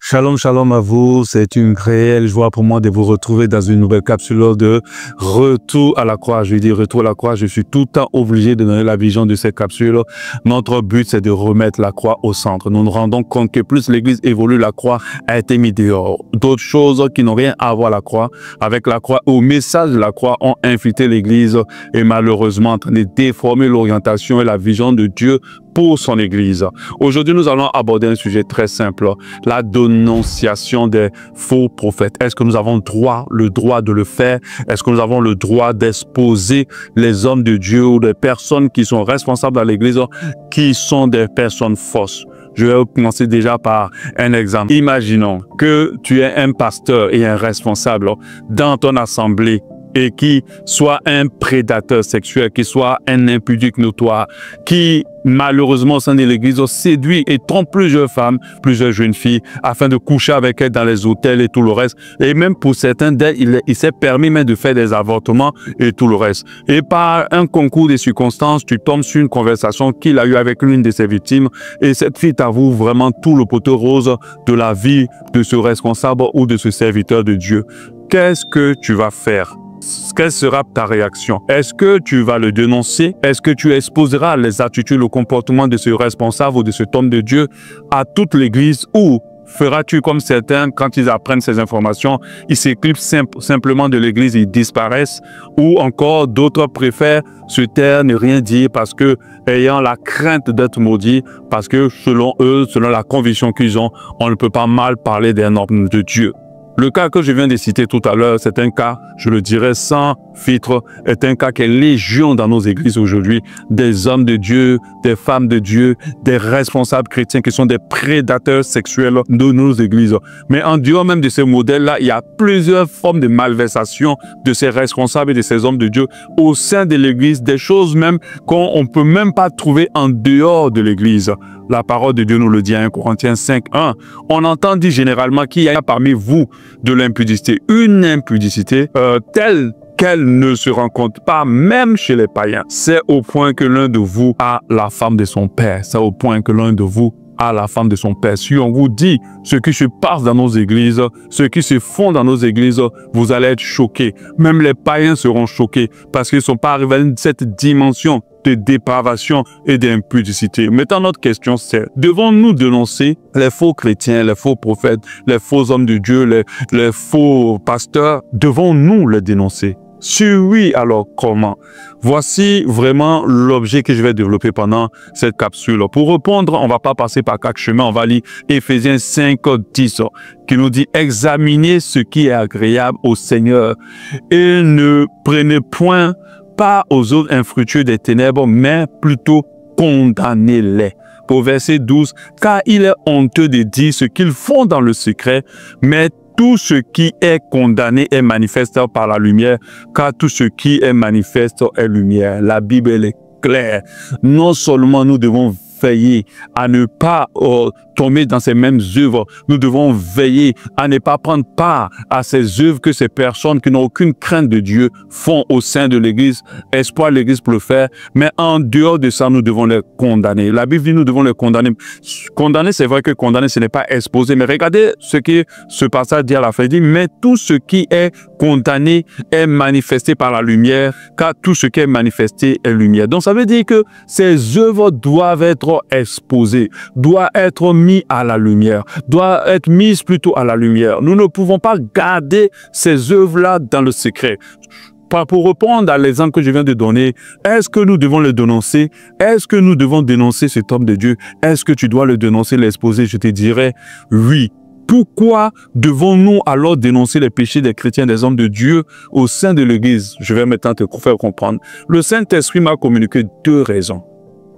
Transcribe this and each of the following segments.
Shalom, shalom à vous. C'est une réelle joie pour moi de vous retrouver dans une nouvelle capsule de retour à la croix. Je dis retour à la croix. Je suis tout le temps obligé de donner la vision de cette capsule. Notre but, c'est de remettre la croix au centre. Nous nous rendons compte que plus l'Église évolue, la croix a été mise dehors. D'autres choses qui n'ont rien à voir avec la croix, au message de la croix, ont infiltré l'Église et malheureusement en train de déformer l'orientation et la vision de Dieu pour son Église. Aujourd'hui, nous allons aborder un sujet très simple, la dénonciation des faux prophètes. Est-ce que nous avons le droit de le faire? Est-ce que nous avons le droit d'exposer les hommes de Dieu ou des personnes qui sont responsables dans l'Église, qui sont des personnes fausses? Je vais commencer déjà par un exemple. Imaginons que tu es un pasteur et un responsable dans ton assemblée et qui soit un prédateur sexuel, qui soit un impudique notoire, qui malheureusement au sein de l'Église séduit et trompe plusieurs femmes, plusieurs jeunes filles, afin de coucher avec elles dans les hôtels et tout le reste. Et même pour certains d'elles, il s'est permis même de faire des avortements et tout le reste. Et par un concours de circonstances, tu tombes sur une conversation qu'il a eue avec l'une de ses victimes et cette fille t'avoue vraiment tout le poteau rose de la vie de ce responsable ou de ce serviteur de Dieu. Qu'est-ce que tu vas faire? Quelle sera ta réaction? Est-ce que tu vas le dénoncer? Est-ce que tu exposeras les attitudes, le comportement de ce responsable ou de cet homme de Dieu à toute l'Église? Ou feras-tu comme certains, quand ils apprennent ces informations, ils s'éclipsent simplement de l'Église, ils disparaissent? Ou encore d'autres préfèrent se taire, ne rien dire parce que, ayant la crainte d'être maudits, parce que selon eux, selon la conviction qu'ils ont, on ne peut pas mal parler d'un homme de Dieu. Le cas que je viens de citer tout à l'heure, c'est un cas, je le dirais sans filtre, est un cas qui est légion dans nos églises aujourd'hui. Des hommes de Dieu, des femmes de Dieu, des responsables chrétiens qui sont des prédateurs sexuels de nos églises. Mais en dehors même de ces modèles-là, il y a plusieurs formes de malversation de ces responsables et de ces hommes de Dieu au sein de l'église, des choses même qu'on ne peut même pas trouver en dehors de l'église. La parole de Dieu nous le dit à 1 Corinthiens 5:1. On entend dire généralement qu'il y a parmi vous de l'impudicité. Une impudicité telle qu'elle ne se rencontre pas même chez les païens. C'est au point que l'un de vous a la femme de son père. C'est au point que l'un de vous a la femme de son père. Si on vous dit ce qui se passe dans nos églises, ce qui se font dans nos églises, vous allez être choqués. Même les païens seront choqués parce qu'ils ne sont pas arrivés à cette dimension de dépravation et d'impudicité. Maintenant, notre question c'est, devons-nous dénoncer les faux chrétiens, les faux prophètes, les faux hommes de Dieu, les faux pasteurs? Devons-nous les dénoncer? Si oui, alors comment? Voici vraiment l'objet que je vais développer pendant cette capsule. Pour répondre, on ne va pas passer par 4 chemins. On va lire Éphésiens 5:10 qui nous dit « Examinez ce qui est agréable au Seigneur et ne prenez point pas aux autres infructueux des ténèbres, mais plutôt condamnez-les. » Pour verset 12, « Car il est honteux de dire ce qu'ils font dans le secret, mais tout ce qui est condamné est manifeste par la lumière, car tout ce qui est manifeste est lumière. » La Bible elle est claire. Non seulement nous devons veiller à ne pas tomber dans ces mêmes œuvres, nous devons veiller à ne pas prendre part à ces œuvres que ces personnes qui n'ont aucune crainte de Dieu font au sein de l'Église, espoir l'Église pour le faire, mais en dehors de ça, nous devons les condamner. La Bible dit nous devons les condamner. Condamner, c'est vrai que condamner, ce n'est pas exposer, mais regardez ce que ce passage dit à la fin, il dit, mais tout ce qui est condamné est manifesté par la lumière, car tout ce qui est manifesté est lumière. Donc ça veut dire que ces œuvres doivent être exposées, doivent être mis à la lumière, doit être mise plutôt à la lumière. Nous ne pouvons pas garder ces œuvres-là dans le secret. Pour répondre à l'exemple que je viens de donner, est-ce que nous devons le dénoncer? Est-ce que nous devons dénoncer cet homme de Dieu? Est-ce que tu dois le dénoncer, l'exposer? Je te dirais oui. Pourquoi devons-nous alors dénoncer les péchés des chrétiens, des hommes de Dieu au sein de l'Église? Je vais maintenant te faire comprendre. Le Saint-Esprit m'a communiqué 2 raisons.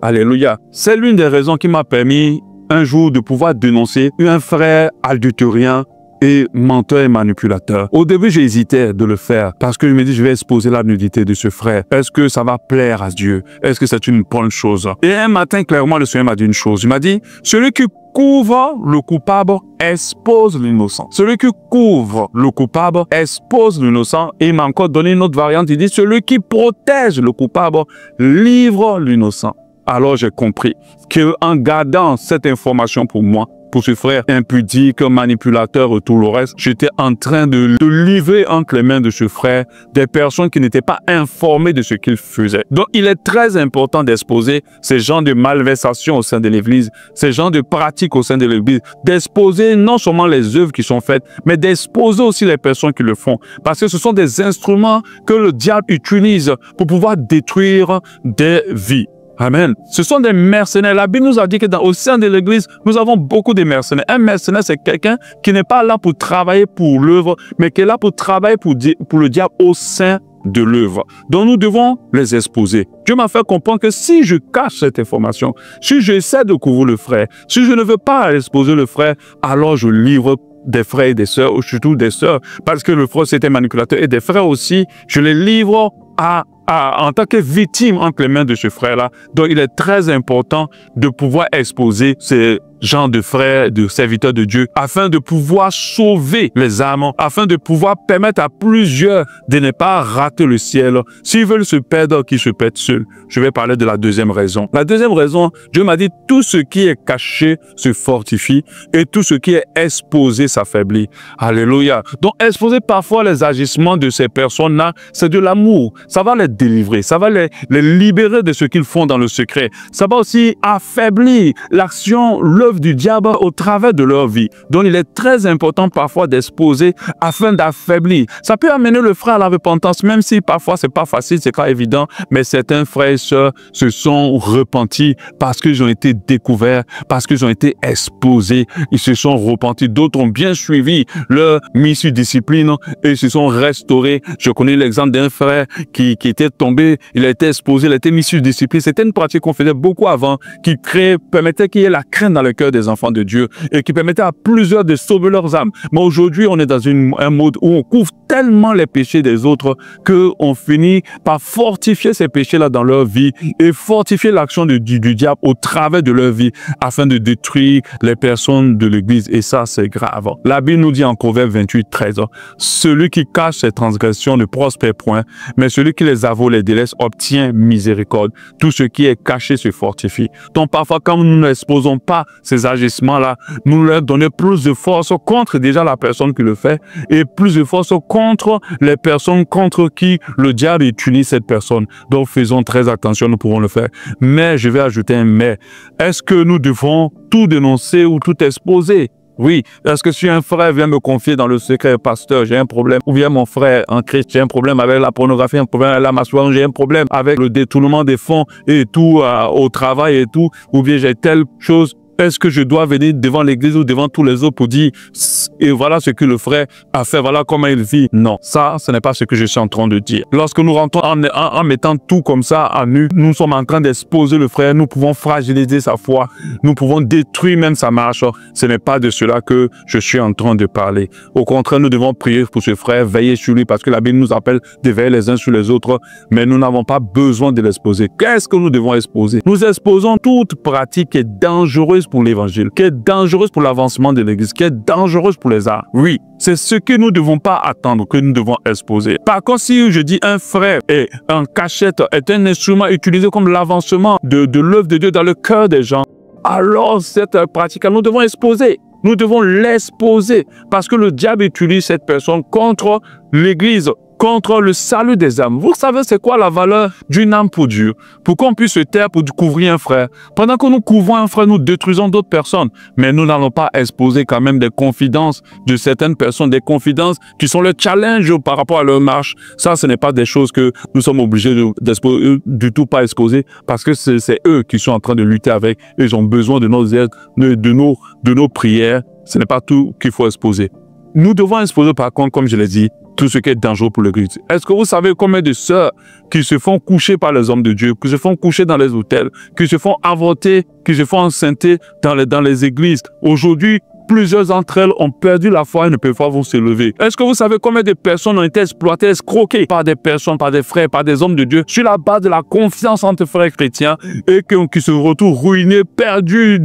Alléluia. C'est l'une des raisons qui m'a permis un jour de pouvoir dénoncer un frère adultérien et menteur et manipulateur. Au début, j'hésitais de le faire parce que je me dis, je vais exposer la nudité de ce frère. Est-ce que ça va plaire à Dieu? Est-ce que c'est une bonne chose? Et un matin, clairement, le Seigneur m'a dit une chose. Il m'a dit, celui qui couvre le coupable expose l'innocent. Celui qui couvre le coupable expose l'innocent. Et il m'a encore donné une autre variante. Il dit, celui qui protège le coupable livre l'innocent. Alors j'ai compris qu'en gardant cette information pour moi, pour ce frère impudique, manipulateur et tout le reste. J'étais en train de livrer entre les mains de ce frère des personnes qui n'étaient pas informées de ce qu'il faisait. Donc, il est très important d'exposer ces genres de malversations au sein de l'Église, ces genres de pratiques au sein de l'Église, d'exposer non seulement les œuvres qui sont faites, mais d'exposer aussi les personnes qui le font. Parce que ce sont des instruments que le diable utilise pour pouvoir détruire des vies. Amen. Ce sont des mercenaires. La Bible nous a dit que au sein de l'Église, nous avons beaucoup de mercenaires. Un mercenaire, c'est quelqu'un qui n'est pas là pour travailler pour l'œuvre, mais qui est là pour travailler pour le diable au sein de l'œuvre. Donc nous devons les exposer. Dieu m'a fait comprendre que si je cache cette information, si j'essaie de couvrir le frère, si je ne veux pas exposer le frère, alors je livre des frères et des sœurs, ou surtout des sœurs, parce que le frère c'était manipulateur, et des frères aussi, je les livre en tant que victime entre les mains de ce frère-là. Donc, il est très important de pouvoir exposer ces gens de frères, de serviteurs de Dieu, afin de pouvoir sauver les âmes, afin de pouvoir permettre à plusieurs de ne pas rater le ciel. S'ils veulent se perdre, qu'ils se perdent seuls. Je vais parler de la deuxième raison. La deuxième raison, Dieu m'a dit, tout ce qui est caché se fortifie et tout ce qui est exposé s'affaiblit. Alléluia. Donc, exposer parfois les agissements de ces personnes-là, c'est de l'amour. Ça va les délivrer, ça va les libérer de ce qu'ils font dans le secret. Ça va aussi affaiblir l'action, l'œuvre du diable au travers de leur vie. Donc, il est très important parfois d'exposer afin d'affaiblir. Ça peut amener le frère à la repentance, même si parfois c'est pas facile, c'est pas évident, mais certains frères et sœurs se sont repentis parce qu'ils ont été découverts, parce qu'ils ont été exposés, ils se sont repentis. D'autres ont bien suivi leur mission discipline et se sont restaurés. Je connais l'exemple d'un frère qui était tombé, il a été exposé, il a été mis sur discipline. C'était une pratique qu'on faisait beaucoup avant, qui permettait qu'il y ait la crainte dans le cœur des enfants de Dieu et qui permettait à plusieurs de sauver leurs âmes. Mais aujourd'hui, on est dans un mode où on couvre tellement les péchés des autres qu'on finit par fortifier ces péchés-là dans leur vie et fortifier l'action du diable au travers de leur vie afin de détruire les personnes de l'Église. Et ça, c'est grave. La Bible nous dit en Proverbe 28, 13, « Celui qui cache ses transgressions ne prospère point, mais celui qui les avoue, les délaisse, obtient miséricorde. Tout ce qui est caché se fortifie. » Donc parfois, quand nous n'exposons pas ces agissements-là, nous leur donnons plus de force contre déjà la personne qui le fait et plus de force contre les personnes contre qui le diable utilise cette personne. Donc faisons très attention, nous pourrons le faire. Mais je vais ajouter un mais. Est-ce que nous devons tout dénoncer ou tout exposer? Oui, est-ce que si un frère vient me confier dans le secret, pasteur, j'ai un problème, ou bien mon frère en Christ, j'ai un problème avec la pornographie, un problème avec la masturbation, j'ai un problème avec le détournement des fonds et tout au travail et tout, ou bien j'ai telle chose, est-ce que je dois venir devant l'église ou devant tous les autres pour dire et voilà ce que le frère a fait, voilà comment il vit? Non, ça, ce n'est pas ce que je suis en train de dire. Lorsque nous rentrons en mettant tout comme ça à nu, nous sommes en train d'exposer le frère, nous pouvons fragiliser sa foi, nous pouvons détruire même sa marche. Ce n'est pas de cela que je suis en train de parler. Au contraire, nous devons prier pour ce frère, veiller sur lui parce que la Bible nous appelle de veiller les uns sur les autres, mais nous n'avons pas besoin de l'exposer. Qu'est-ce que nous devons exposer? Nous exposons toute pratique qui est dangereuse pour l'évangile, qui est dangereuse pour l'avancement de l'église, qui est dangereuse pour les arts. Oui, c'est ce que nous ne devons pas attendre, que nous devons exposer. Par contre, si je dis un frère et un cachette est un instrument utilisé comme l'avancement de l'œuvre de Dieu dans le cœur des gens, alors cette pratique, nous devons exposer. Nous devons l'exposer parce que le diable utilise cette personne contre l'église, contre le salut des âmes. Vous savez c'est quoi la valeur d'une âme pour Dieu? Pour qu'on puisse se taire pour couvrir un frère. Pendant que nous couvrons un frère, nous détruisons d'autres personnes. Mais nous n'allons pas exposer quand même des confidences de certaines personnes, des confidences qui sont le challenge par rapport à leur marche. Ça, ce n'est pas des choses que nous sommes obligés du tout pas exposer parce que c'est eux qui sont en train de lutter avec. Ils ont besoin de nos aides, de nos prières. Ce n'est pas tout qu'il faut exposer. Nous devons exposer par contre, comme je l'ai dit, tout ce qui est dangereux pour l'Église. Est-ce que vous savez combien de sœurs qui se font coucher par les hommes de Dieu, qui se font coucher dans les hôtels, qui se font avorter, qui se font enceinter dans les églises? Aujourd'hui, plusieurs d'entre elles ont perdu la foi et ne peuvent pas se lever. Est-ce que vous savez combien de personnes ont été exploitées, escroquées par des personnes, par des frères, par des hommes de Dieu, sur la base de la confiance entre frères chrétiens et qui se retrouvent ruinés, perdus,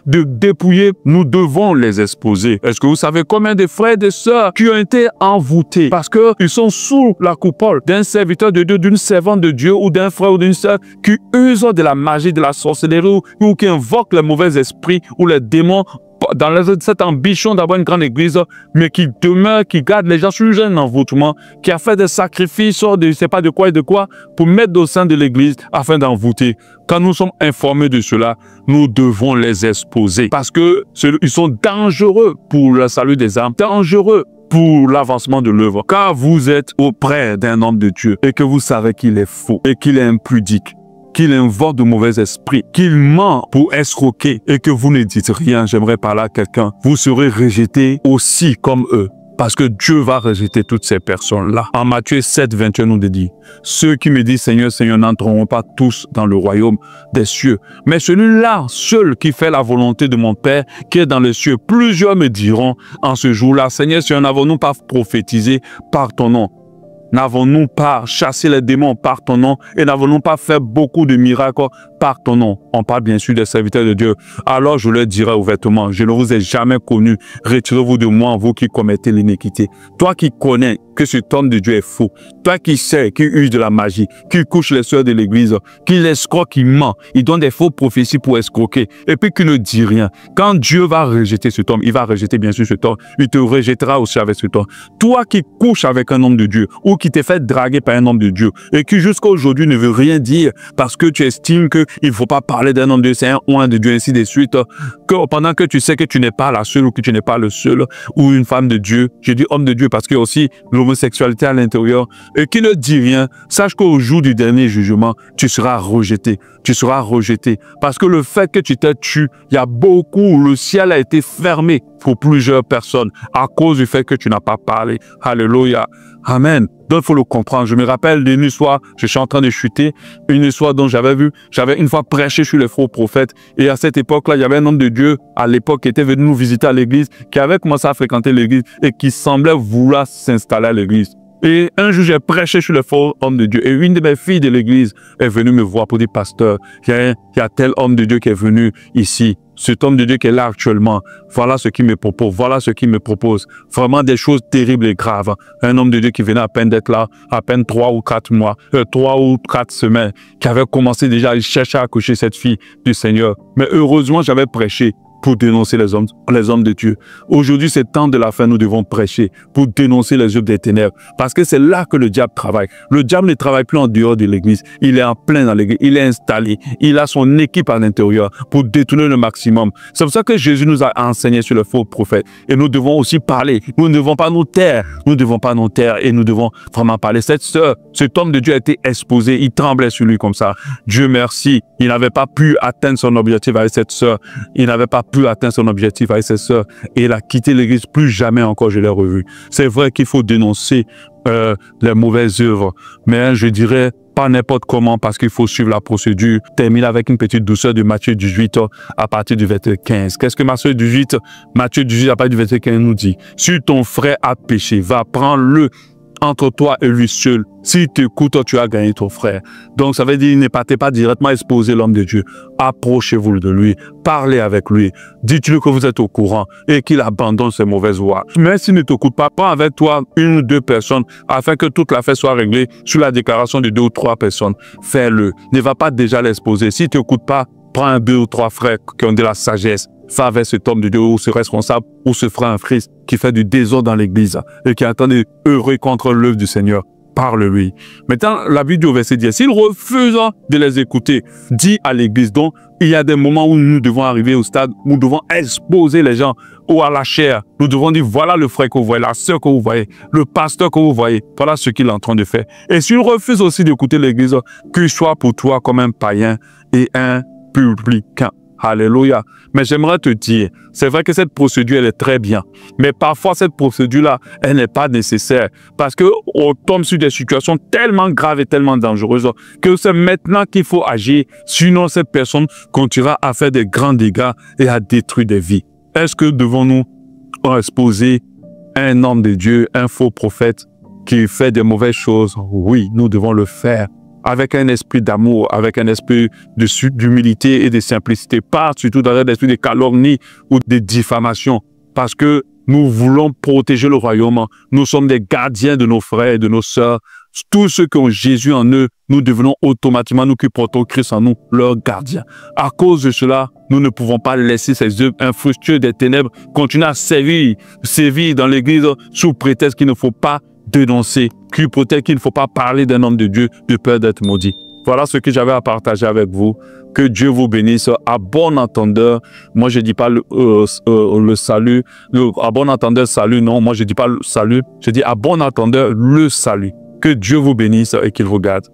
dépouillés? Nous devons les exposer. Est-ce que vous savez combien de frères et de sœurs qui ont été envoûtés parce qu'ils sont sous la coupole d'un serviteur de Dieu, d'une servante de Dieu ou d'un frère ou d'une sœur qui usent de la magie, de la sorcellerie ou qui invoquent les mauvais esprits ou les démons cette ambition d'avoir une grande église, mais qui demeure, qui garde les gens sur un envoûtement, qui a fait des sacrifices de je ne sais pas de quoi et de quoi pour mettre au sein de l'église afin d'envoûter. Quand nous sommes informés de cela, nous devons les exposer parce que ils sont dangereux pour le salut des âmes, dangereux pour l'avancement de l'œuvre. Car vous êtes auprès d'un homme de Dieu et que vous savez qu'il est faux et qu'il est impudique, qu'il invoque de mauvais esprits, qu'il ment pour escroquer et que vous ne dites rien, j'aimerais parler à quelqu'un, vous serez rejetés aussi comme eux. Parce que Dieu va rejeter toutes ces personnes-là. En Matthieu 7, 21, nous dit, ceux qui me disent Seigneur, Seigneur, n'entreront pas tous dans le royaume des cieux. Mais celui-là, seul qui fait la volonté de mon Père, qui est dans les cieux, plusieurs me diront en ce jour-là, Seigneur, Seigneur, n'avons-nous pas prophétisé par ton nom? N'avons-nous pas chassé les démons par ton nom et n'avons-nous pas fait beaucoup de miracles par ton nom? On parle bien sûr des serviteurs de Dieu. Alors je leur dirai ouvertement, je ne vous ai jamais connu. Retirez-vous de moi, vous qui commettez l'iniquité. Toi qui connais que cet homme de Dieu est faux. Toi qui sais, qui use de la magie, qui couche les sœurs de l'église, qui l'escroque, qui ment. Il donne des faux prophéties pour escroquer. Et puis qui ne dit rien. Quand Dieu va rejeter cet homme, il va rejeter bien sûr cet homme. Il te rejettera aussi avec cet homme. Toi qui couches avec un homme de Dieu ou qui t'es fait draguer par un homme de Dieu et qui jusqu'à aujourd'hui ne veut rien dire parce que tu estimes qu'il ne faut pas parler d'un homme de Dieu, c'est un oint de Dieu, ainsi de suite, que pendant que tu sais que tu n'es pas la seule ou que tu n'es pas le seul ou une femme de Dieu, je dis homme de Dieu parce qu'il y a aussi l'homosexualité à l'intérieur et qui ne dit rien, sache qu'au jour du dernier jugement, tu seras rejeté. Tu seras rejeté parce que le fait que tu t'es tué, il y a beaucoup, le ciel a été fermé pour plusieurs personnes à cause du fait que tu n'as pas parlé. Alléluia. Amen. Donc, il faut le comprendre. Je me rappelle d'une histoire, je suis en train de chuter, une histoire dont j'avais une fois prêché sur les faux prophètes. Et à cette époque-là, il y avait un homme de Dieu, à l'époque, qui était venu nous visiter à l'église, qui avait commencé à fréquenter l'église et qui semblait vouloir s'installer à l'église. Et un jour, j'ai prêché sur le faux homme de Dieu. Et une de mes filles de l'église est venue me voir pour dire, pasteur, il y a tel homme de Dieu qui est venu ici. Cet homme de Dieu qui est là actuellement, voilà ce qu'il me propose, voilà ce qu'il me propose. Vraiment des choses terribles et graves. Un homme de Dieu qui venait à peine d'être là, à peine 3 ou 4 mois, 3 ou 4 semaines, qui avait commencé déjà à chercher à accoucher cette fille du Seigneur. Mais heureusement, j'avais prêché pour dénoncer les hommes de Dieu. Aujourd'hui, c'est temps de la fin, nous devons prêcher pour dénoncer les œuvres des ténèbres. Parce que c'est là que le diable travaille. Le diable ne travaille plus en dehors de l'église. Il est en plein dans l'église. Il est installé. Il a son équipe à l'intérieur pour détourner le maximum. C'est pour ça que Jésus nous a enseigné sur le faux prophète. Et nous devons aussi parler. Nous ne devons pas nous taire. Nous ne devons pas nous taire et nous devons vraiment parler. Cette sœur, cet homme de Dieu a été exposé. Il tremblait sur lui comme ça. Dieu merci. Il n'avait pas pu atteindre son objectif avec cette sœur. Il n'avait pas pu atteindre son objectif avec ses sœurs et il a quitté l'église. Plus jamais encore je l'ai revu. C'est vrai qu'il faut dénoncer les mauvaises œuvres, mais je dirais pas n'importe comment parce qu'il faut suivre la procédure. Termine avec une petite douceur de Matthieu 18 à partir du verset 15. Qu'est-ce que Matthieu 18 à partir du verset 15 nous dit? Si ton frère a péché, va prendre-le entre toi et lui seul. S'il t'écoute, tu as gagné ton frère. Donc, ça veut dire, ne partez pas directement exposer l'homme de Dieu. Approchez-vous de lui. Parlez avec lui. Dites-lui que vous êtes au courant et qu'il abandonne ses mauvaises voies. Mais s'il ne t'écoute pas, prends avec toi une ou deux personnes afin que toute l'affaire soit réglée sur la déclaration de 2 ou 3 personnes. Fais-le. Ne va pas déjà l'exposer. S'il ne t'écoute pas, prends un 2 ou 3 frères qui ont de la sagesse. Va avec cet homme de Dieu ou ce responsable ou ce frère en Christ qui fait du désordre dans l'église et qui attend de heureux contre l'œuvre du Seigneur. Parle-lui. Maintenant, la Bible dit au verset 10, s'il refuse de les écouter, dis à l'église. Donc, il y a des moments où nous devons arriver au stade où nous devons exposer les gens ou à la chair. Nous devons dire, voilà le frère que vous voyez, la sœur que vous voyez, le pasteur que vous voyez. Voilà ce qu'il est en train de faire. Et s'il refuse aussi d'écouter l'église, qu'il soit pour toi comme un païen et un publicain. Alléluia. Mais j'aimerais te dire, c'est vrai que cette procédure, elle est très bien. Mais parfois, cette procédure-là, elle n'est pas nécessaire. Parce qu'on tombe sur des situations tellement graves et tellement dangereuses que c'est maintenant qu'il faut agir. Sinon, cette personne continuera à faire des grands dégâts et à détruire des vies. Est-ce que devons-nous exposer un homme de Dieu, un faux prophète qui fait des mauvaises choses? Oui, nous devons le faire. Avec un esprit d'amour, avec un esprit d'humilité et de simplicité, pas surtout dans un esprit de calomnie ou de diffamation, parce que nous voulons protéger le royaume. Nous sommes des gardiens de nos frères et de nos sœurs tous ceux qui ont Jésus en eux, nous devenons automatiquement, nous qui portons Christ en nous, leur gardien. À cause de cela, nous ne pouvons pas laisser ces œuvres infructueuses des ténèbres continuer à sévir dans l'église sous prétexte qu'il ne faut pas dénoncer, peut-être qu'il ne faut pas parler d'un homme de Dieu de peur d'être maudit. Voilà ce que j'avais à partager avec vous. Que Dieu vous bénisse. À bon entendeur, moi je dis pas le salut, à bon entendeur salut, non, moi je dis pas le salut, je dis à bon entendeur le salut. Que Dieu vous bénisse et qu'il vous garde.